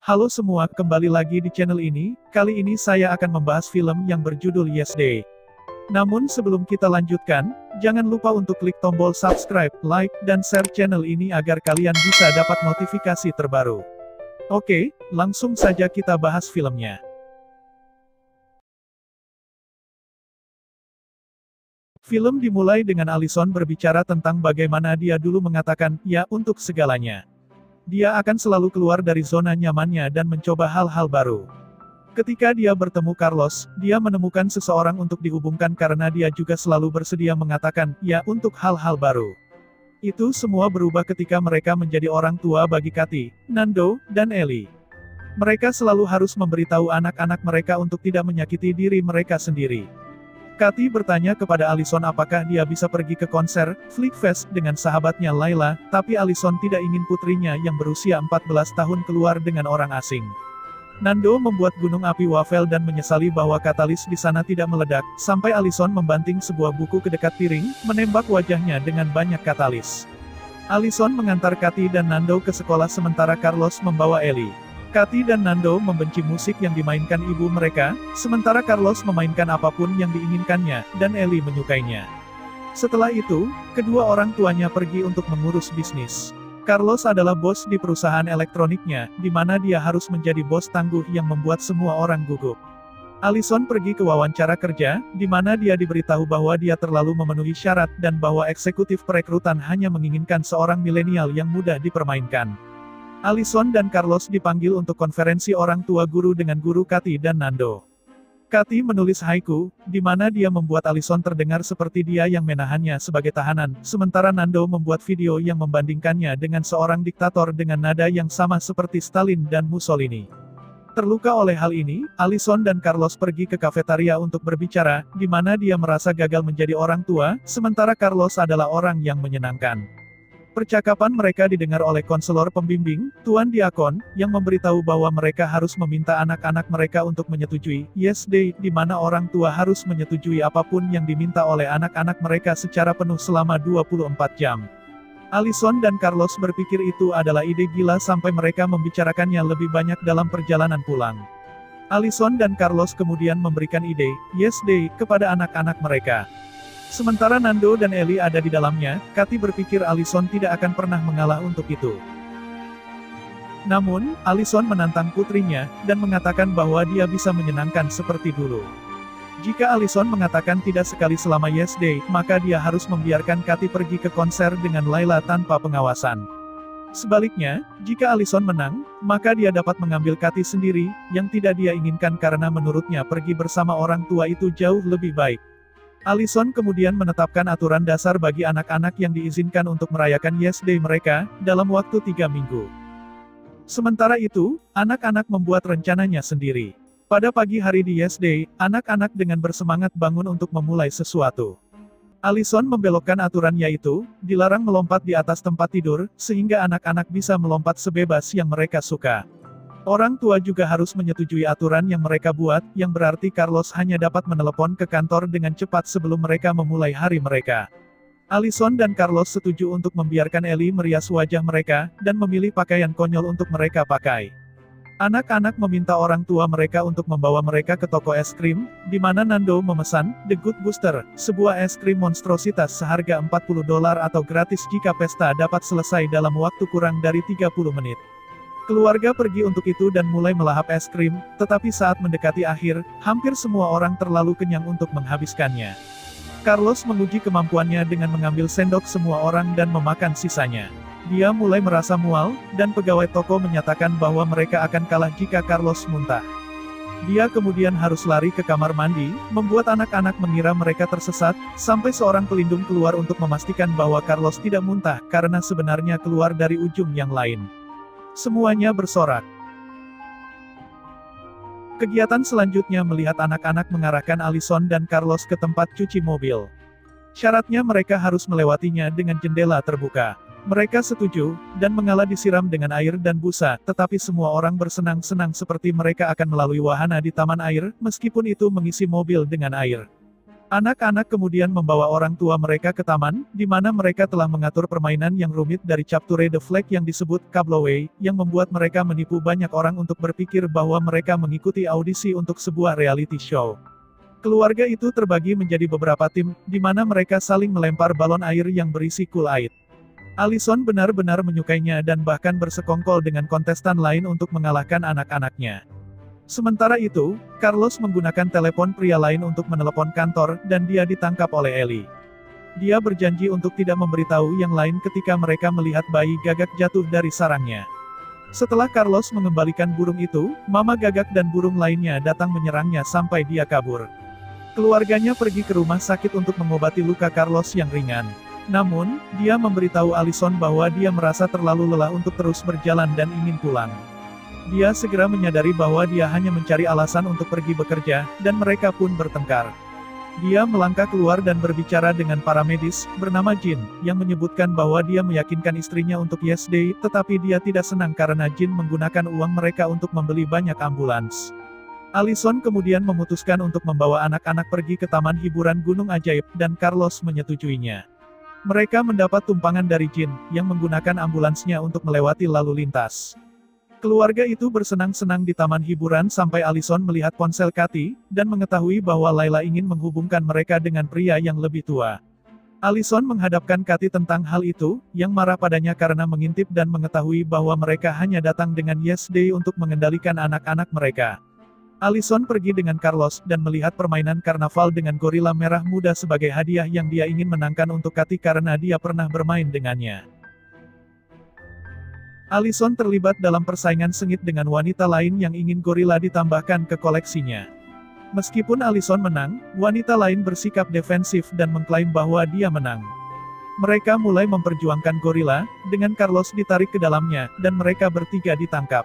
Halo semua, kembali lagi di channel ini. Kali ini saya akan membahas film yang berjudul Yesterday. Namun sebelum kita lanjutkan, jangan lupa untuk klik tombol subscribe, like, dan share channel ini agar kalian bisa dapat notifikasi terbaru. Oke, langsung saja kita bahas filmnya. Film dimulai dengan Allison berbicara tentang bagaimana dia dulu mengatakan "ya" untuk segalanya. Dia akan selalu keluar dari zona nyamannya dan mencoba hal-hal baru. Ketika dia bertemu Carlos, dia menemukan seseorang untuk dihubungkan karena dia juga selalu bersedia mengatakan "ya" untuk hal-hal baru. Itu semua berubah ketika mereka menjadi orang tua bagi Kathy, Nando, dan Ellie. Mereka selalu harus memberitahu anak-anak mereka untuk tidak menyakiti diri mereka sendiri. Kathy bertanya kepada Allison apakah dia bisa pergi ke konser Flickfest dengan sahabatnya Layla, tapi Allison tidak ingin putrinya yang berusia 14 tahun keluar dengan orang asing. Nando membuat gunung api wafel dan menyesali bahwa katalis di sana tidak meledak, sampai Allison membanting sebuah buku ke dekat piring, menembak wajahnya dengan banyak katalis. Allison mengantar Kathy dan Nando ke sekolah sementara Carlos membawa Ellie. Kathy dan Nando membenci musik yang dimainkan ibu mereka, sementara Carlos memainkan apapun yang diinginkannya, dan Ellie menyukainya. Setelah itu, kedua orang tuanya pergi untuk mengurus bisnis. Carlos adalah bos di perusahaan elektroniknya, di mana dia harus menjadi bos tangguh yang membuat semua orang gugup. Allison pergi ke wawancara kerja, di mana dia diberitahu bahwa dia terlalu memenuhi syarat dan bahwa eksekutif perekrutan hanya menginginkan seorang milenial yang mudah dipermainkan. Allison dan Carlos dipanggil untuk konferensi orang tua guru dengan guru Kathy dan Nando. Kathy menulis haiku, di mana dia membuat Allison terdengar seperti dia yang menahannya sebagai tahanan, sementara Nando membuat video yang membandingkannya dengan seorang diktator dengan nada yang sama seperti Stalin dan Mussolini. Terluka oleh hal ini, Allison dan Carlos pergi ke kafetaria untuk berbicara, di mana dia merasa gagal menjadi orang tua, sementara Carlos adalah orang yang menyenangkan. Percakapan mereka didengar oleh konselor pembimbing, Tuan Diakon, yang memberitahu bahwa mereka harus meminta anak-anak mereka untuk menyetujui Yesterday, di mana orang tua harus menyetujui apapun yang diminta oleh anak-anak mereka secara penuh selama 24 jam. Allison dan Carlos berpikir itu adalah ide gila sampai mereka membicarakannya lebih banyak dalam perjalanan pulang. Allison dan Carlos kemudian memberikan ide Yesterday kepada anak-anak mereka. Sementara Nando dan Ellie ada di dalamnya, Kathy berpikir Allison tidak akan pernah mengalah untuk itu. Namun, Allison menantang putrinya, dan mengatakan bahwa dia bisa menyenangkan seperti dulu. Jika Allison mengatakan tidak sekali selama Yesterday, maka dia harus membiarkan Kathy pergi ke konser dengan Layla tanpa pengawasan. Sebaliknya, jika Allison menang, maka dia dapat mengambil Kathy sendiri, yang tidak dia inginkan karena menurutnya pergi bersama orang tua itu jauh lebih baik. Allison kemudian menetapkan aturan dasar bagi anak-anak yang diizinkan untuk merayakan Yesterday mereka, dalam waktu 3 minggu. Sementara itu, anak-anak membuat rencananya sendiri. Pada pagi hari di Yesterday, anak-anak dengan bersemangat bangun untuk memulai sesuatu. Allison membelokkan aturan yaitu, dilarang melompat di atas tempat tidur, sehingga anak-anak bisa melompat sebebas yang mereka suka. Orang tua juga harus menyetujui aturan yang mereka buat, yang berarti Carlos hanya dapat menelepon ke kantor dengan cepat sebelum mereka memulai hari mereka. Allison dan Carlos setuju untuk membiarkan Ellie merias wajah mereka, dan memilih pakaian konyol untuk mereka pakai. Anak-anak meminta orang tua mereka untuk membawa mereka ke toko es krim, di mana Nando memesan The Good Booster, sebuah es krim monstrositas seharga $40 atau gratis jika pesta dapat selesai dalam waktu kurang dari 30 menit. Keluarga pergi untuk itu dan mulai melahap es krim, tetapi saat mendekati akhir, hampir semua orang terlalu kenyang untuk menghabiskannya. Carlos menguji kemampuannya dengan mengambil sendok semua orang dan memakan sisanya. Dia mulai merasa mual, dan pegawai toko menyatakan bahwa mereka akan kalah jika Carlos muntah. Dia kemudian harus lari ke kamar mandi, membuat anak-anak mengira mereka tersesat, sampai seorang pelindung keluar untuk memastikan bahwa Carlos tidak muntah, karena sebenarnya keluar dari ujung yang lain. Semuanya bersorak. Kegiatan selanjutnya melihat anak-anak mengarahkan Allison dan Carlos ke tempat cuci mobil. Syaratnya mereka harus melewatinya dengan jendela terbuka. Mereka setuju, dan mengalah disiram dengan air dan busa, tetapi semua orang bersenang-senang seperti mereka akan melalui wahana di taman air, meskipun itu mengisi mobil dengan air. Anak-anak kemudian membawa orang tua mereka ke taman, di mana mereka telah mengatur permainan yang rumit dari Capture the Flag yang disebut Cableway, yang membuat mereka menipu banyak orang untuk berpikir bahwa mereka mengikuti audisi untuk sebuah reality show. Keluarga itu terbagi menjadi beberapa tim, di mana mereka saling melempar balon air yang berisi Kool-Aid. Allison benar-benar menyukainya dan bahkan bersekongkol dengan kontestan lain untuk mengalahkan anak-anaknya. Sementara itu, Carlos menggunakan telepon pria lain untuk menelepon kantor, dan dia ditangkap oleh Ellie. Dia berjanji untuk tidak memberitahu yang lain ketika mereka melihat bayi Gagak jatuh dari sarangnya. Setelah Carlos mengembalikan burung itu, Mama Gagak dan burung lainnya datang menyerangnya sampai dia kabur. Keluarganya pergi ke rumah sakit untuk mengobati luka Carlos yang ringan. Namun, dia memberitahu Allison bahwa dia merasa terlalu lelah untuk terus berjalan dan ingin pulang. Dia segera menyadari bahwa dia hanya mencari alasan untuk pergi bekerja, dan mereka pun bertengkar. Dia melangkah keluar dan berbicara dengan para medis, bernama Jin, yang menyebutkan bahwa dia meyakinkan istrinya untuk Yes Day, tetapi dia tidak senang karena Jin menggunakan uang mereka untuk membeli banyak ambulans. Allison kemudian memutuskan untuk membawa anak-anak pergi ke taman hiburan Gunung Ajaib, dan Carlos menyetujuinya. Mereka mendapat tumpangan dari Jin, yang menggunakan ambulansnya untuk melewati lalu lintas. Keluarga itu bersenang-senang di taman hiburan sampai Allison melihat ponsel Kathy, dan mengetahui bahwa Layla ingin menghubungkan mereka dengan pria yang lebih tua. Allison menghadapkan Kathy tentang hal itu, yang marah padanya karena mengintip dan mengetahui bahwa mereka hanya datang dengan Yes Day untuk mengendalikan anak-anak mereka. Allison pergi dengan Carlos, dan melihat permainan karnaval dengan gorila merah muda sebagai hadiah yang dia ingin menangkan untuk Kathy karena dia pernah bermain dengannya. Allison terlibat dalam persaingan sengit dengan wanita lain yang ingin gorila ditambahkan ke koleksinya. Meskipun Allison menang, wanita lain bersikap defensif dan mengklaim bahwa dia menang. Mereka mulai memperjuangkan gorila, dengan Carlos ditarik ke dalamnya, dan mereka bertiga ditangkap.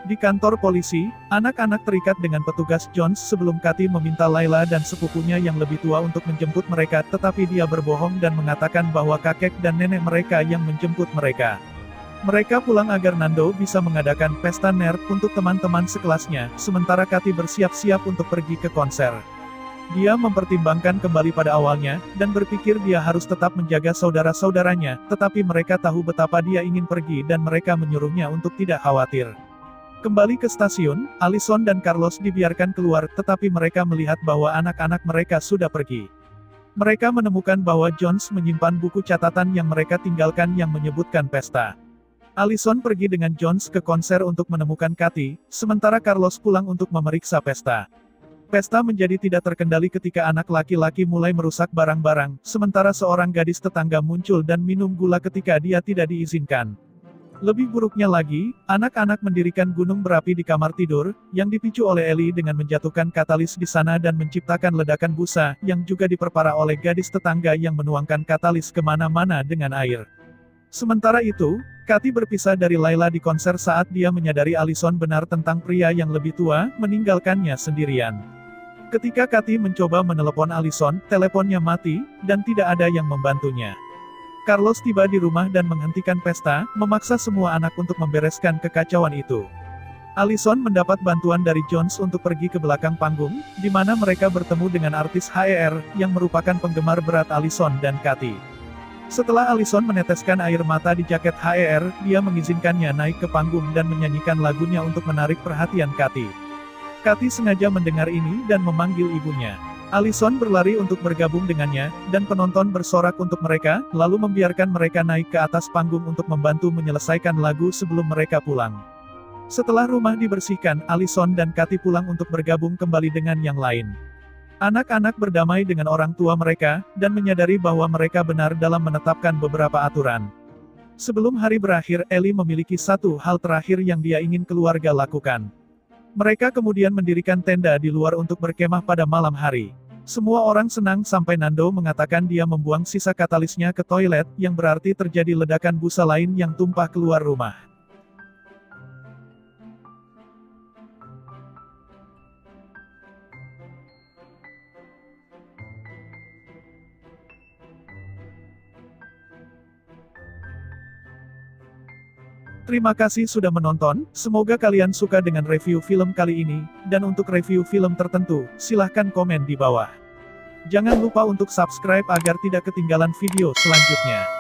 Di kantor polisi, anak-anak terikat dengan petugas Jones sebelum Kathy meminta Layla dan sepupunya yang lebih tua untuk menjemput mereka, tetapi dia berbohong dan mengatakan bahwa kakek dan nenek mereka yang menjemput mereka. Mereka pulang agar Nando bisa mengadakan pesta nerd untuk teman-teman sekelasnya, sementara Kathy bersiap-siap untuk pergi ke konser. Dia mempertimbangkan kembali pada awalnya, dan berpikir dia harus tetap menjaga saudara-saudaranya, tetapi mereka tahu betapa dia ingin pergi dan mereka menyuruhnya untuk tidak khawatir. Kembali ke stasiun, Allison dan Carlos dibiarkan keluar, tetapi mereka melihat bahwa anak-anak mereka sudah pergi. Mereka menemukan bahwa Jones menyimpan buku catatan yang mereka tinggalkan yang menyebutkan pesta. Allison pergi dengan Jones ke konser untuk menemukan Kathy, sementara Carlos pulang untuk memeriksa pesta. Pesta menjadi tidak terkendali ketika anak laki-laki mulai merusak barang-barang, sementara seorang gadis tetangga muncul dan minum gula ketika dia tidak diizinkan. Lebih buruknya lagi, anak-anak mendirikan gunung berapi di kamar tidur, yang dipicu oleh Ellie dengan menjatuhkan katalis di sana dan menciptakan ledakan busa, yang juga diperparah oleh gadis tetangga yang menuangkan katalis kemana-mana dengan air. Sementara itu, Kathy berpisah dari Layla di konser saat dia menyadari Allison benar tentang pria yang lebih tua, meninggalkannya sendirian. Ketika Kathy mencoba menelepon Allison, teleponnya mati, dan tidak ada yang membantunya. Carlos tiba di rumah dan menghentikan pesta, memaksa semua anak untuk membereskan kekacauan itu. Allison mendapat bantuan dari Jones untuk pergi ke belakang panggung, di mana mereka bertemu dengan artis HER, yang merupakan penggemar berat Allison dan Kathy. Setelah Allison meneteskan air mata di jaket HER, dia mengizinkannya naik ke panggung dan menyanyikan lagunya untuk menarik perhatian Kathy. Kathy sengaja mendengar ini dan memanggil ibunya. Allison berlari untuk bergabung dengannya, dan penonton bersorak untuk mereka, lalu membiarkan mereka naik ke atas panggung untuk membantu menyelesaikan lagu sebelum mereka pulang. Setelah rumah dibersihkan, Allison dan Kathy pulang untuk bergabung kembali dengan yang lain. Anak-anak berdamai dengan orang tua mereka, dan menyadari bahwa mereka benar dalam menetapkan beberapa aturan. Sebelum hari berakhir, Ellie memiliki satu hal terakhir yang dia ingin keluarga lakukan. Mereka kemudian mendirikan tenda di luar untuk berkemah pada malam hari. Semua orang senang sampai Nando mengatakan dia membuang sisa katalisnya ke toilet, yang berarti terjadi ledakan busa lain yang tumpah keluar rumah. Terima kasih sudah menonton, semoga kalian suka dengan review film kali ini, dan untuk review film tertentu, silahkan komen di bawah. Jangan lupa untuk subscribe agar tidak ketinggalan video selanjutnya.